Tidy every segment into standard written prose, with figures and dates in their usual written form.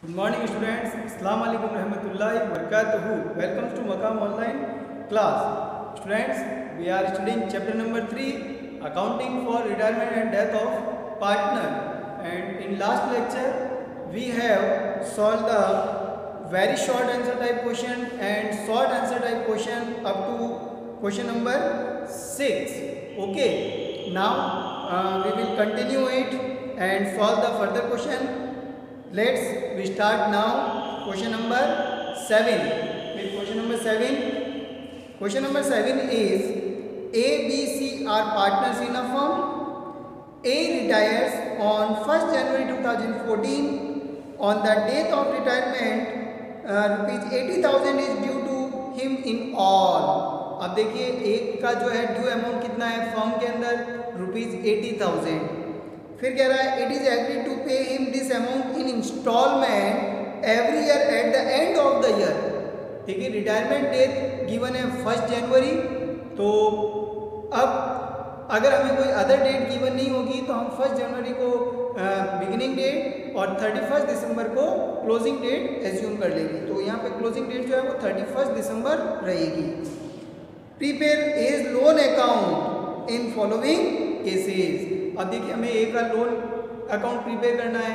Good morning students. Assalamu alaikum rahmatullahi wa barakatuhu. Welcome to Maqam online class. Students, we are studying chapter number 3, accounting for retirement and death of partner. And in last lecture we have solved the very short answer type question and short answer type question up to question number 6. Okay, now we will continue it and solve the further question. We start now question number 7. With question number 7. Question number 7 is A, B, C are partners in a firm. A retires on 1st January 2014. On the date of retirement, rupees 80,000 is due to him in all. अब देखिए एक का जो है due amount कितना है firm के अंदर रुपीज 80,000. फिर कह रहा है it is agree to pay him this amount in installment every year at the end of the year. देखिए रिटायरमेंट डेट गिवन है 1 जनवरी. तो अब अगर हमें कोई अदर डेट गिवन नहीं होगी तो हम 1 जनवरी को बिगिनिंग डेट और 31 दिसंबर को क्लोजिंग डेट एज्यूम कर लेंगे. तो यहाँ पे क्लोजिंग डेट जो है वो 31 दिसंबर रहेगी. Prepare as loan account in following cases. अब देखिए हमें एक का लोन अकाउंट प्रीपेयर करना है.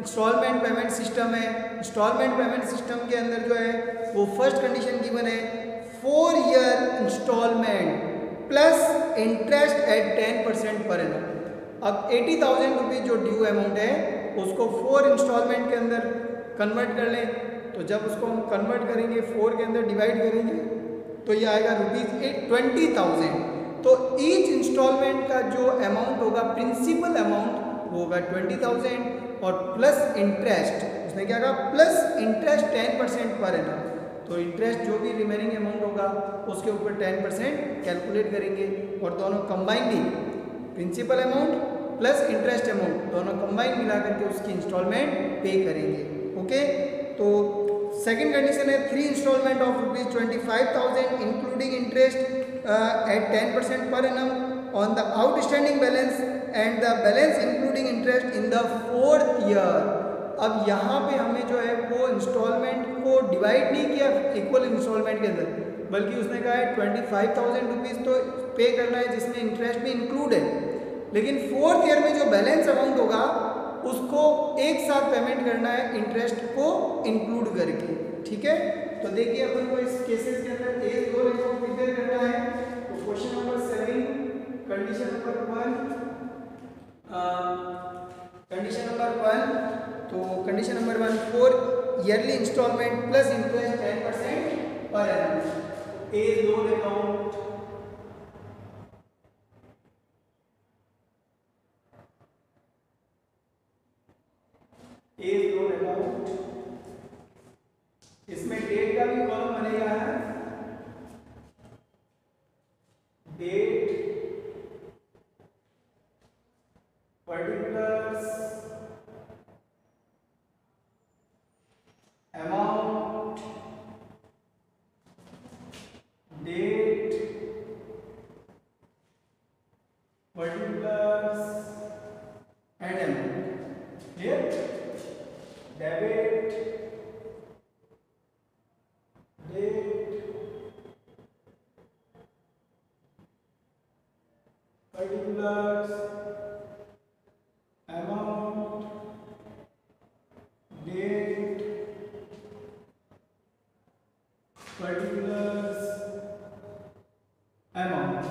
इंस्टॉलमेंट पेमेंट सिस्टम है. इंस्टॉलमेंट पेमेंट सिस्टम के अंदर जो है वो फर्स्ट कंडीशन गिवन है 4 year installment plus interest at 10% per annum. अब 80,000 रुपीज़ जो ड्यू अमाउंट है उसको 4 इंस्टॉलमेंट के अंदर कन्वर्ट कर लें. तो जब उसको हम कन्वर्ट करेंगे 4 के अंदर डिवाइड करेंगे तो ये आएगा रुपीज़ 20,000. तो ईच इंस्टॉलमेंट का जो अमाउंट होगा प्रिंसिपल अमाउंट वो होगा 20,000 और प्लस इंटरेस्ट उसने क्या कहा प्लस इंटरेस्ट 10% पर एनम. तो इंटरेस्ट जो भी रिमेनिंग अमाउंट होगा उसके ऊपर 10% कैलकुलेट करेंगे और दोनों combinedly principal amount plus interest amount दोनों कंबाइन मिला करके उसकी इंस्टॉलमेंट पे करेंगे. ओके, तो सेकेंड कंडीशन है 3 installment of rupees 25,000 including interest at 10% per annum on the outstanding balance and the balance including interest in the 4th year. अब यहाँ पे हमें जो है वो इंस्टॉलमेंट को डिवाइड नहीं किया इक्वल इंस्टॉलमेंट के अंदर, बल्कि उसने कहा है 25,000 रुपीज़ तो पे करना है जिसमें इंटरेस्ट भी इंक्लूड है, लेकिन 4th ईयर में जो बैलेंस अमाउंट होगा उसको एक साथ पेमेंट करना है इंटरेस्ट को इंक्लूड करके. ठीक है, तो देखिए अपन को इस केसेस के अंदर एज लोन अकाउंट प्रिपेयर करना है. तो क्वेश्चन नंबर 7 कंडीशन नंबर 1 तो condition number 1 4 yearly instalment plus interest 10% per annum. A's loan account इसमें डेट का भी कॉलम बनेगा है. Date particulars amount date particulars and amount. Clear. Debit particulars amount date particulars amount.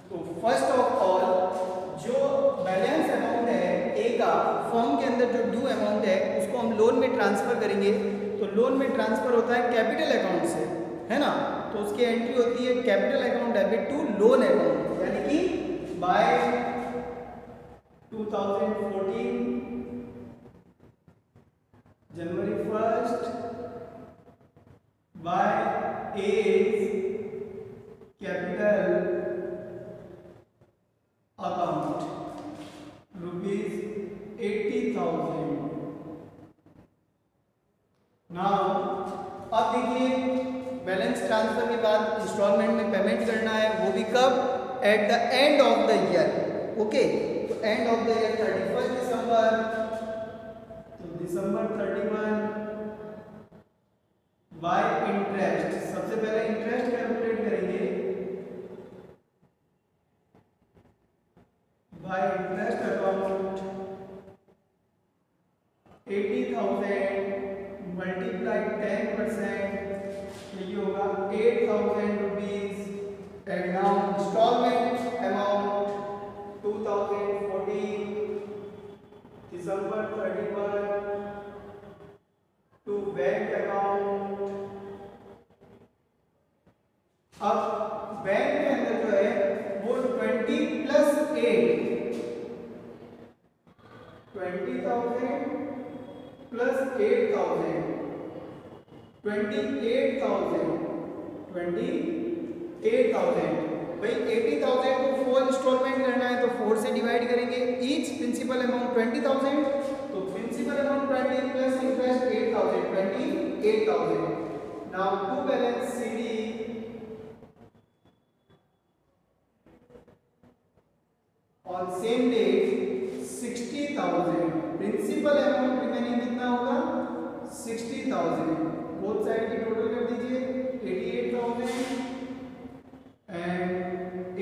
तो first of all जो balance amount है A का firm के अंदर जो ड्यू अमाउंट है उसको हम लोन में ट्रांसफर करेंगे. तो लोन में ट्रांसफर होता है कैपिटल अकाउंट से, है ना. तो उसकी एंट्री होती है capital account debit to loan account, यानी कि by 2014 January 1st by A's capital account rupees 80,000. Now अब देखिए बैलेंस ट्रांसफर के बाद इंस्टॉलमेंट में पेमेंट करना है, वो भी कब eight the end of the year. Okay, तो एंड ऑफ द ईयर 31 दिसंबर. तो दिसंबर 31 80,000 मल्टीप्लाई 10%, तो ये होगा 8,000 rupees. And now instalment amount 2014 December 31 to bank account. अब बैंक के अंदर जो है वो 20 प्लस 8, 20,000 प्लस 8,000, 28,000 भाई 80,000 को 4 इंस्टॉलमेंट करना है तो 4 से डिवाइड करेंगे। ईच प्रिंसिपल अमाउंट 20,000, तो principal amount 20 plus interest 8,000, 28,000। Now to balance CD on same date 60,000, principal amount remaining कितना होगा 60,000। बोथ साइड की टोटल कर दीजिए 88,000 and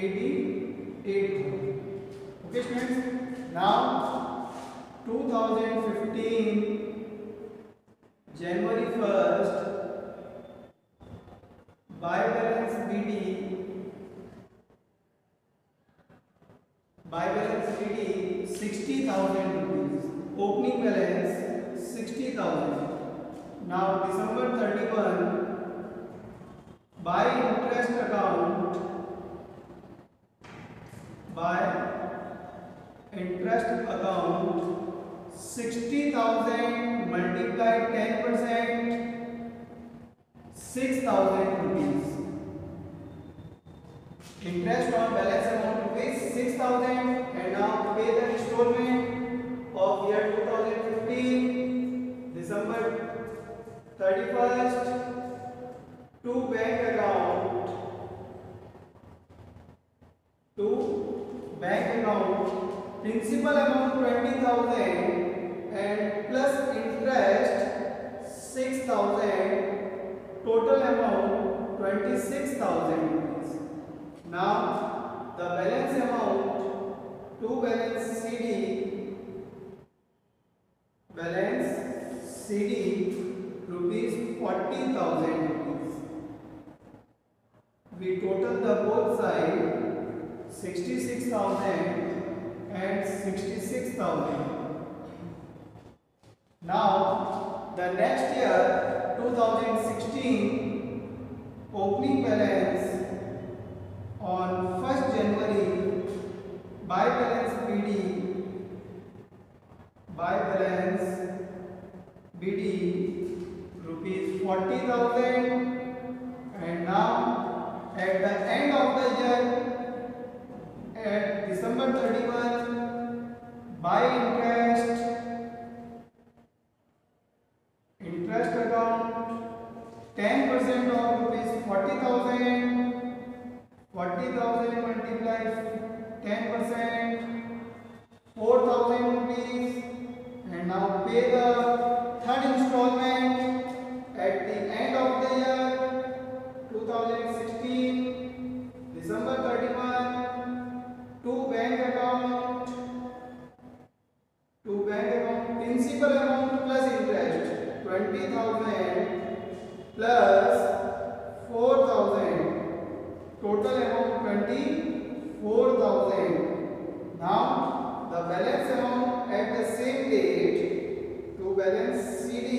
88,000। Okay students, now 2015 January 1st by balance BD, by balance BD 60,000 rupees, opening balance 60,000। Now December 31 by interest account, bye interest account 60,000 multiply 10%, 6,000 rupees. Interest on balance amount rupees 6,000 and now pay the installment of year 2015 December 31st to bank account, principal amount 20,000 and plus interest 6,000, total amount 26,000 rupees. Now the balance amount to balance CD rupees 40,000 rupees. We total the both side 66,000 and 66,000. Now the next year 2016 opening balance on 1st January by balance BD rupees 40,000 and now at the end of the year at December 31 by interest account 10% of rupees 40,000, 40,000 multiply 10%, 4,000 rupees, and now pay the third installment at the end of the year 2016 December 31 to bank account, principal amount plus interest 20,000 plus 4,000, total amount 24,000. Now the balance amount at the same date to balance CD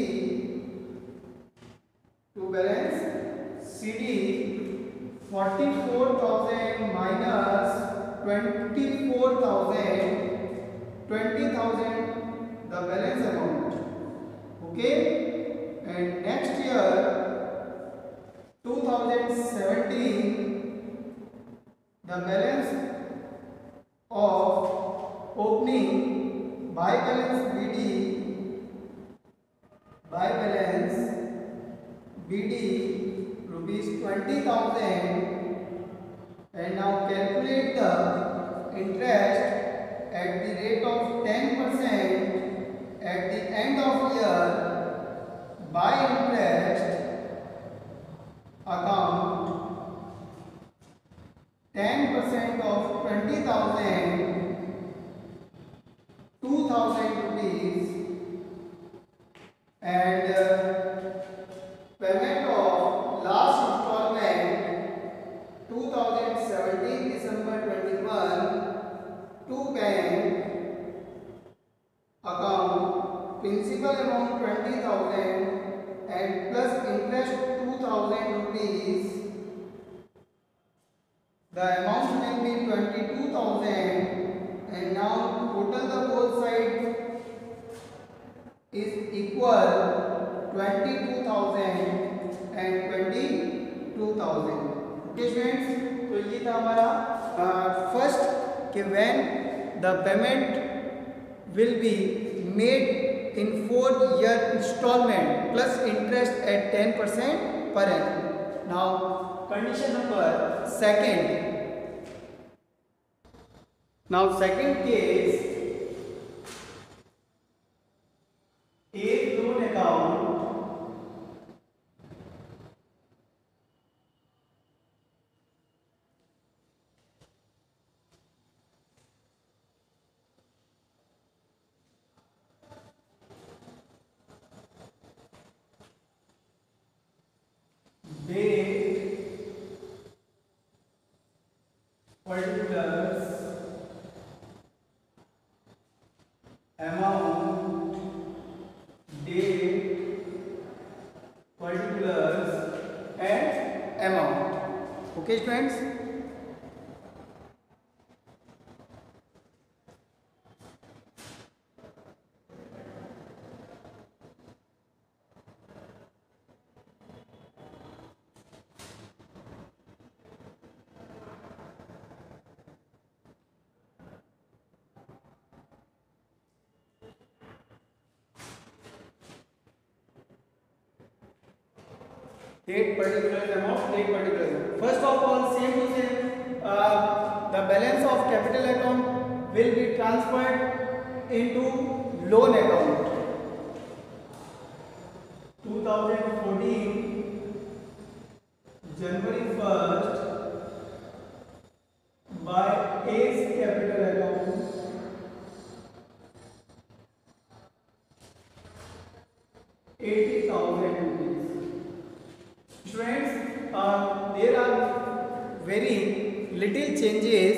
44,000 minus 24,000, 20,000 the balance amount. Okay, and next year 2017 the balance of opening by balance BD rupees 20,000 and now calculate the interest at the rate of 10% at the end of year by interest account 10% of 20,000, 2,000 rupees and payment of last installment 2017 December 21 to bank account, principal amount 20,000 and plus interest 2,000 rupees. The amount will be 22,000 and now total the both side is equal 22,000 and 22,000. Okay students, तो ये था हमारा first कि when the payment will be made in 4-year installment plus interest at 10% per annum. Now condition number second. Now second case, एक loan account particulars amount, date, particulars and amount. Okay students, date, particulars, amount, date, particulars. First of all, same to same, the balance of capital account will be transferred into loan account. 2014 January 1st by A's capital account, ₹80,000. Students, there are very little changes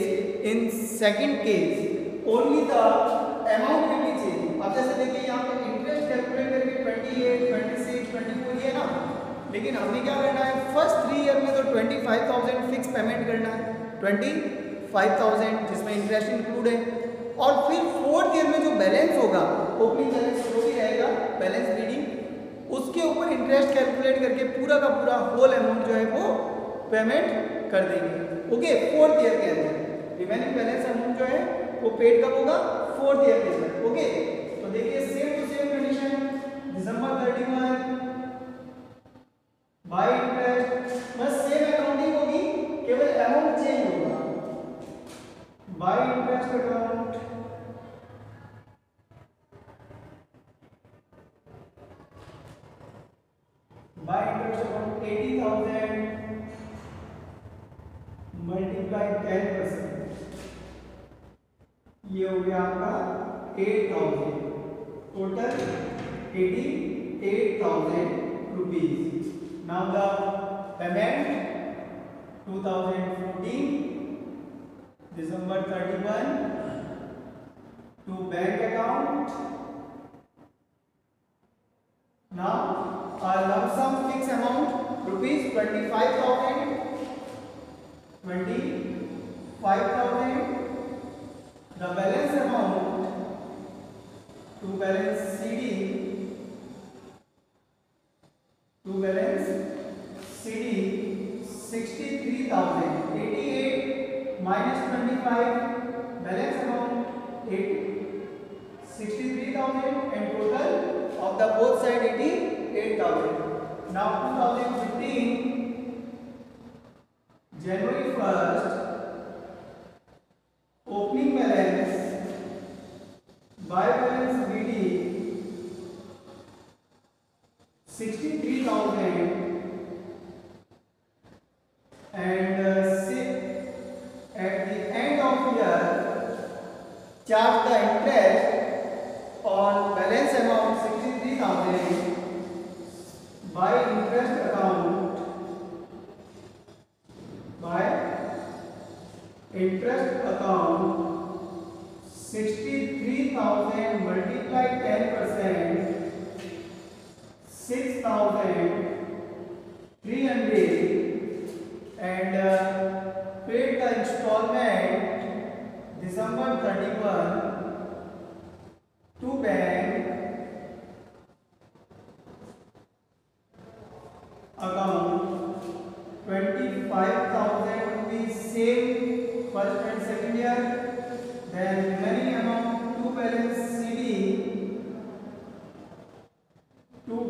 in second case. Only the amount will be changing. अब जैसे देखिए यहाँ पे interest calculate करके 28, 26, 24 ये ना, लेकिन हमें क्या करना है फर्स्ट 3 ईयर में तो 25,000 फिक्स पेमेंट करना है, 25,000 जिसमें इंटरेस्ट इंक्लूड है, और फिर फोर्थ ईयर में जो बैलेंस होगा ओपनिंग बैलेंस जो भी रहेगा बैलेंस रीडिंग उसके ऊपर इंटरेस्ट कैलकुलेट करके पूरा का पूरा होल अमाउंट जो है वो पेमेंट कर देंगे. ओके, फोर्थ ईयर के अंदर रिमेनिंग बैलेंस अमाउंट जो है वो पेड कब होगा फोर्थ ईयर के अंदर. ओके, तो देखिए same to same condition, December 31 by interest बस सेम अकाउंटिंग होगी, केवल अमाउंट चेंज होगा. By interest account by interest amount 80,000 multiply 10%, ये हो गया आपका 8,000, total 88,000 rupees. Now the payment 2014 December 31 to bank account. Now our lump sum fixed amount rupees 25,000, 25,000. The balance amount to balance CD, to balance CD 63,000, 88 minus 25, balance amount 63,000 and total of the both side 88,000. Now 2015 January 1st opening balance by balance BD 63,000 and at the end of year charge the interest on balance amount 63,000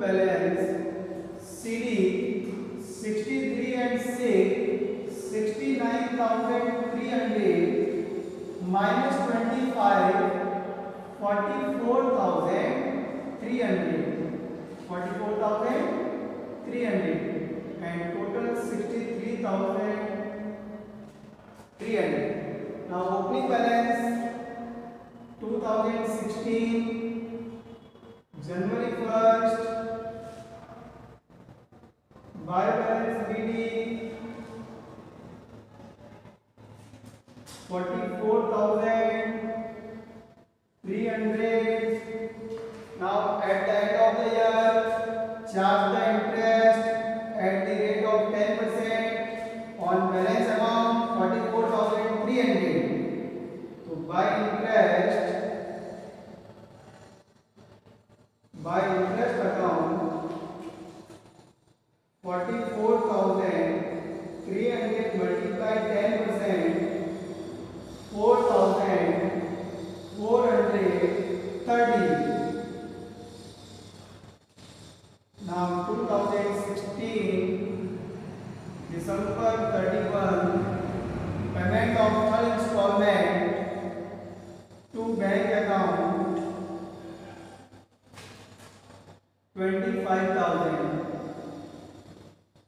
balance CD 63 and 6 69,300 minus 25 44,300 and total 63,300. Now opening balance 2016 January 1st, buy balance BD 44,300. Now at the end of the year, charge the interest at the rate of 10% on balance amount 44,300. So by interest account 44,300 multiplied 10%, 4,430. Now 2016 December 31 payment of third installment to bank account 25,000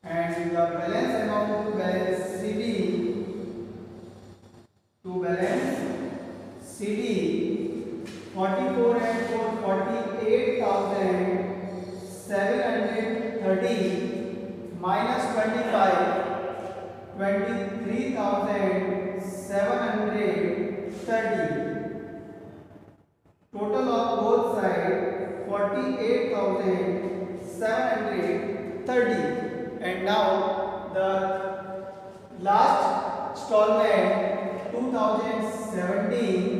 and the balance amount to balance CD 44 and 4 48,730 minus 25 23,730. Total of both sides 48,730. And now the last installment 2017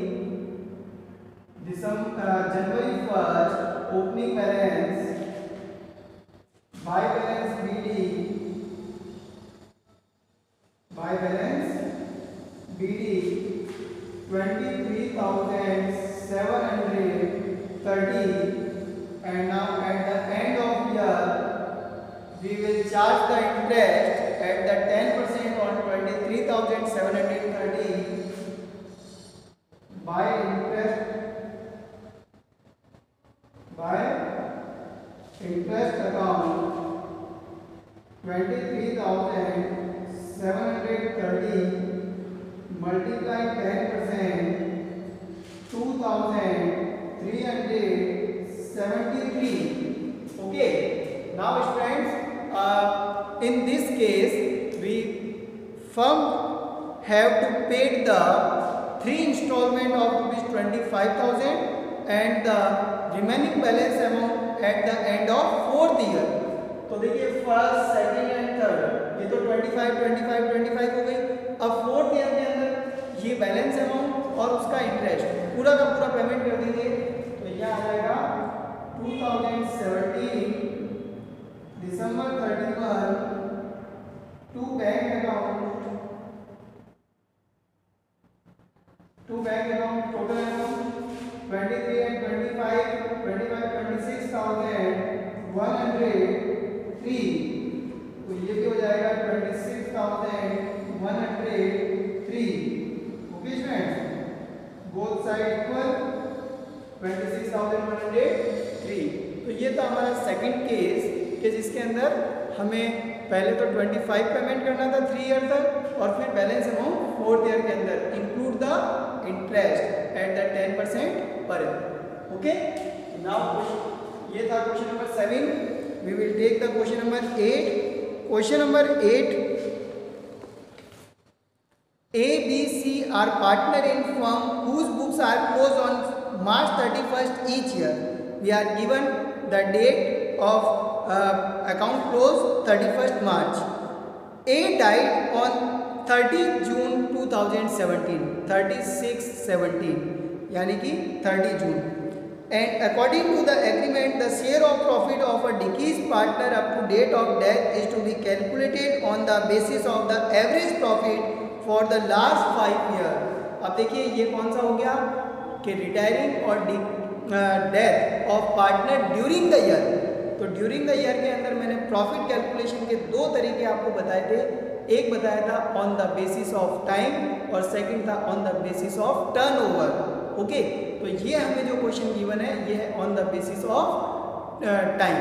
January 1st opening balance buy balance BD 23,730. And now at the end of year we will charge the interest at the 10% on 23,730 by interest account 23,730 multiply 10% 2,373. Okay, now students, in this case we firm have to pay the 3 installment of ₹25,000 and the remaining balance amount at the end of 4th year. तो देखिए first second and third ये तो 25 हो गई। अब 4th year के अंदर ये बैलेंस अमाउंट और उसका इंटरेस्ट पूरा का पूरा पेमेंट कर देंगे। तो यह आ जाएगा 2017 December 31 to bank account total amount 23 and 25 26,103। तो ये भी हो जाएगा 26,103। Okay students, both side equal 26,103। तो ये था हमारा सेकंड केस कि जिसके अंदर हमें पहले तो 25 पेमेंट करना था 3 ईयर तक और फिर बैलेंस अमाउंट 4th ईयर के अंदर include the interest at the 10% per annum. Okay, now ये था question number 7। We will take the question number 8। Question number 8, A, B, C are partner in firm whose books are closed on March 31st each year. We are given the date of account close 31st March. A died on 30 June 2017, 36/17 यानी कि 30 जून। And according to the agreement, the share of profit of a deceased partner up to date of death is to be calculated on the basis of the average profit for the last 5 years। अब देखिए ये कौन सा हो गया कि retiring और death of partner during the year. तो ड्यूरिंग द ईयर के अंदर मैंने प्रॉफिट कैलकुलेशन के दो तरीके आपको बताए थे। एक बताया था on the basis of time और सेकंड था on the basis of turnover. Okay, तो ये हमें जो क्वेश्चन गिवन है ये है on the basis of time.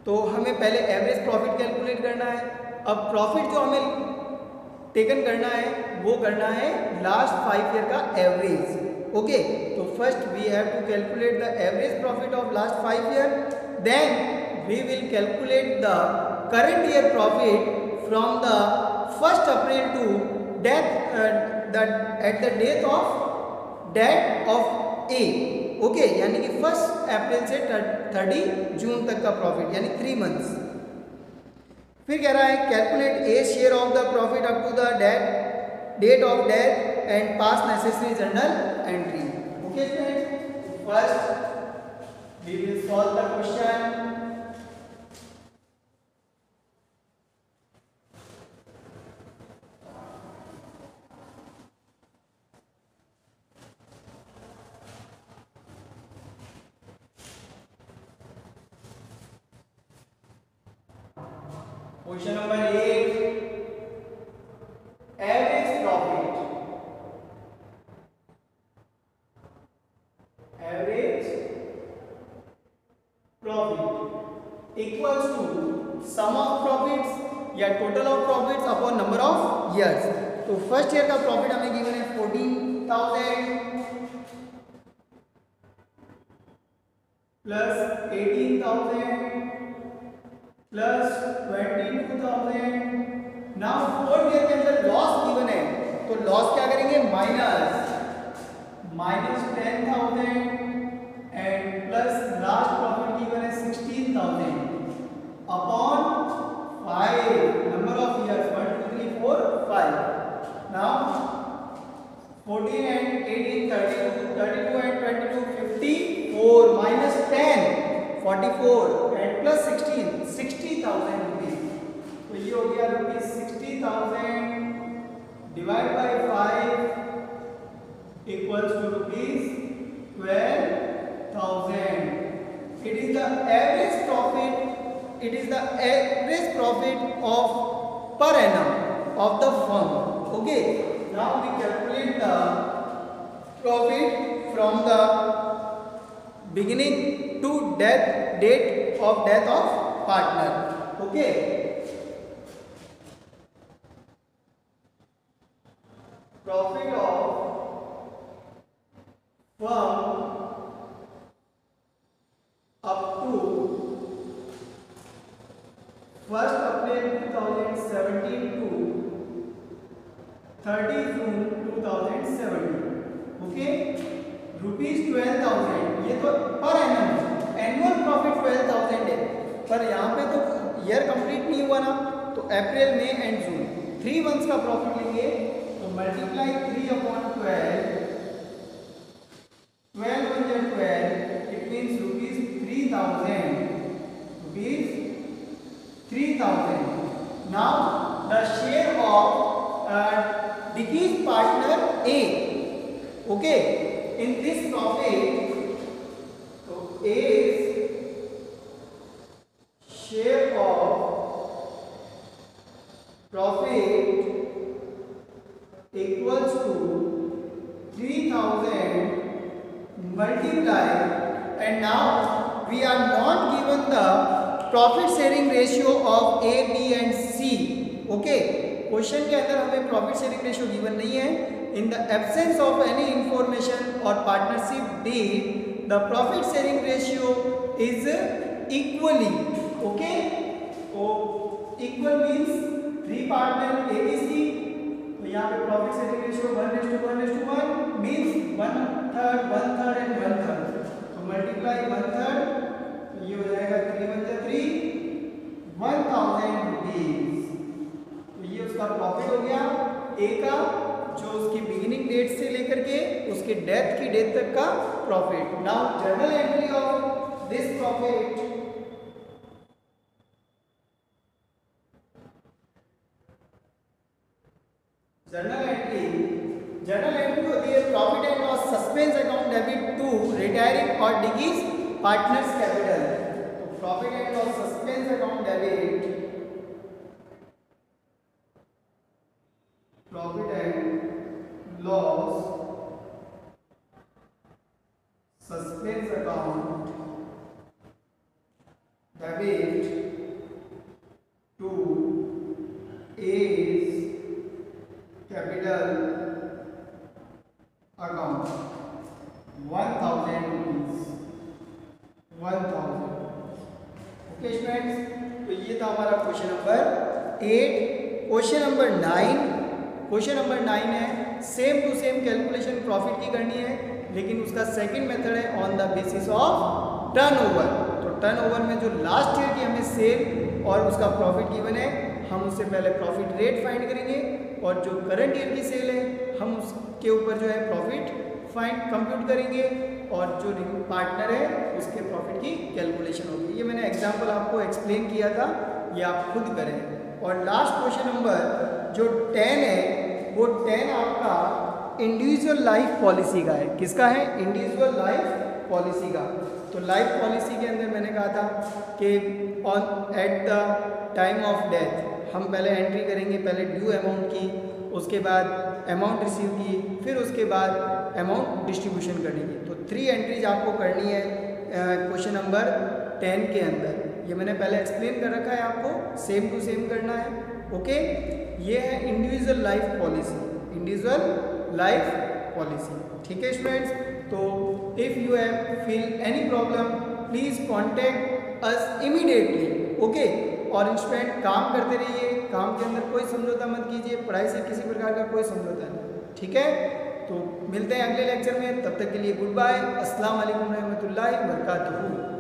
तो हमें पहले एवरेज प्रॉफिट कैलकुलेट करना है। अब प्रॉफिट जो हमें टेकन करना है वो करना है लास्ट 5 ईयर का एवरेज। ओके, तो first we have to calculate the average profit of last 5 year, then we will calculate the current year profit from the 1 April to death at the date of A. Okay, यानी कि 1 अप्रैल से 30 जून तक का profit यानी 3 months. फिर कह रहा है calculate A share of the profit up to the date of death and pass necessary journal entry. Okay friends, first we will solve the question. Question number 8, average profit equals to sum of profits या total of profits upon number of years। तो first year का profit हमें given है 14,000 plus 18,000 plus 22,000। Now fourth year के अंदर loss given है, तो loss क्या करेंगे minus 10,000 and plus last profit given है 16,000 upon 5 number of years 1 2 3 4 5। Now 14 and 18 32 and 22 54 minus 10 44 and plus 16 60,000 rupees. तो ये हो गया rupees 60,000 divide by 5 equals to rupees 12,000। It is the average profit, it is the average profit of per annum of the firm. Okay, now we calculate the profit from the beginning to date of death of partner। okay, profit of firm up to 1st April 2017 to 30 June 2017। okay, rupees 12,000 ये तो per annum है, annual profit 12,000 है, पर यहाँ पे तो year complete नहीं हुआ ना, तो April May and June 3 months का प्रॉफिट लेंगे। तो multiply 3 upon 12 1 12 it means rupees 3,000। Now the share of डिकीज partner A. Okay, in this profit, so A's share of profit equals to 3,000 multiply, and now we are not given the profit sharing ratio of A, B and C। okay, question के अंदर हमें profit sharing ratio given नहीं है। In the absence of any information or partnership deed, the profit sharing ratio is equally। okay, so equal means 3 partner ABC, तो यहाँ पे profit sharing ratio 1:1:1 means 1/3 1/3 and 1/3। तो multiply 1/3, तो ये हो जाएगा 3 × 3 1,000 रुपीज। तो ये उसका प्रॉफिट हो गया ए का, जो उसकी बिगिनिंग डेट से लेकर के उसके डेथ की डेट तक का profit. Now journal entry of this profit, journal entry होती है profit and loss suspense account debit to retiring और डिकीज पार्टनर्स कैपिटल, तो profit and loss suspense account debit, profit and loss suspense account debit to A's capital account 1000 rupees, 1000। Okay students, तो ये था हमारा question number 8। Question number 9, question number 9 है same to same calculation profit की करनी है, लेकिन उसका सेकंड मेथड है on the basis of turnover. तो टर्नओवर में जो लास्ट ईयर की हमें सेल और उसका प्रॉफिट गिवन है, हम उससे पहले प्रॉफिट रेट फाइंड करेंगे, और जो करंट ईयर की सेल है हम उसके ऊपर जो है प्रॉफिट फाइंड कंप्यूट करेंगे, और जो पार्टनर है उसके प्रॉफिट की कैलकुलेशन होगी। ये मैंने एग्जांपल आपको एक्सप्लेन किया था, ये आप खुद करें। और लास्ट क्वेश्चन नंबर जो 10 है, वो 10 आपका इंडिविजुअल लाइफ पॉलिसी का है। किसका है? इंडिविजुअल लाइफ पॉलिसी का। तो लाइफ पॉलिसी के अंदर मैंने कहा था कि on at the time of death हम पहले एंट्री करेंगे, पहले ड्यू अमाउंट की, उसके बाद अमाउंट रिसीव की, फिर उसके बाद अमाउंट डिस्ट्रीब्यूशन करनी है। तो 3 एंट्रीज आपको करनी है क्वेश्चन नंबर 10 के अंदर। ये मैंने पहले एक्सप्लेन कर रखा है आपको, सेम टू सेम करना है। ओके, ये है individual life policy, individual life policy. ठीक है स्टूडेंट्स, तो if you have feel any problem please contact us immediately. Okay, और स्टूडेंट काम करते रहिए, काम के अंदर कोई समझौता मत कीजिए, पढ़ाई से किसी प्रकार का कोई समझौता नहीं। ठीक है, तो मिलते हैं अगले लेक्चर में, तब तक के लिए गुड बाय, अस्सलाम वालेकुम रहमतुल्लाहि व बरकातहू।